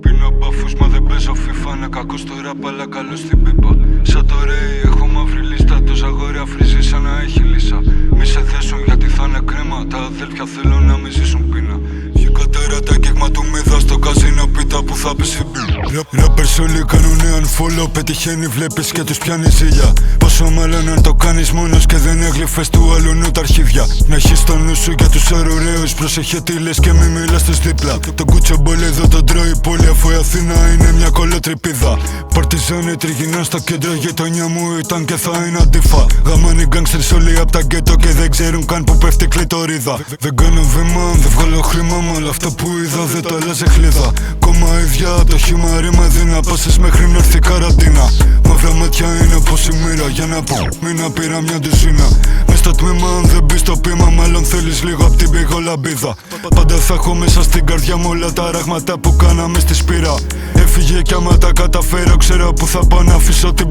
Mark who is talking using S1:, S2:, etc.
S1: Πίνω μπαφούς μα δεν παίζω FIFA. Να κακό στο ραπ αλλά καλό στην πίπα. Σαν το Ρέι έχω μαύρη λίστα. Το ζαγόρι αφρίζει σαν να έχει λύσα. Μη σε θέσουν γιατί θα είναι κρέμα. Τα αδέλφια θέλω να μη ζήσουν πείνα. Βγήκα τέρα τα κέγμα του μύδα. Στο καζίνο πίτα που θα πέσει πίνα. Rappers όλοι κάνουνε unfollow. Πετυχαίνει βλέπεις και τους πιάνει ζήλια. Πόσο μάλλον αν το κάνεις μόνος και δεν έγλυφες του αλλού τα αρχίδια. Να έχεις το νου σου για τους αρουραίους. Προσέχε τι λες και μη μιλάς τους δίπλα. Το κουτσομπολ εδώ τον τρώει πόλη αφού η Αθήνα είναι μια κολοτρυπίδα. Παρτιζάνοι τριγυρνά στο κέντρο, γειτονιά μου ήταν και θα είναι αντίφα. Γαμάνοι γκάγκστερς όλοι απ' τα γκέτο και δεν ξέρουν καν που πέφτει κλειτορίδα. Δεν κάνω βήμα, δεν βγάλω χρήμα, μα όλα αυτά που είδα δεν τα αλλάζει χλίδα. Κόμμα ίδια, το χύμα ρήμα δίνα, πάσες μέχρι να έρθει καραντίνα. Μαύρα μάτια είναι πως η μοίρα, για να πω μήνα πήρα μια ντουζίνα. Μες στο τμήμα αν δεν μπεις στο πείμα, μάλλον θέλεις λίγο απ' την πηγολαμπίδα. Πάντα θα έχω μέσα στην καρδιά μου όλα τα ράγματα που κάναμε στη σπήρα. Έφυγε κι άμα τα καταφέρω, ξέρω που θα πάω να αφήσω την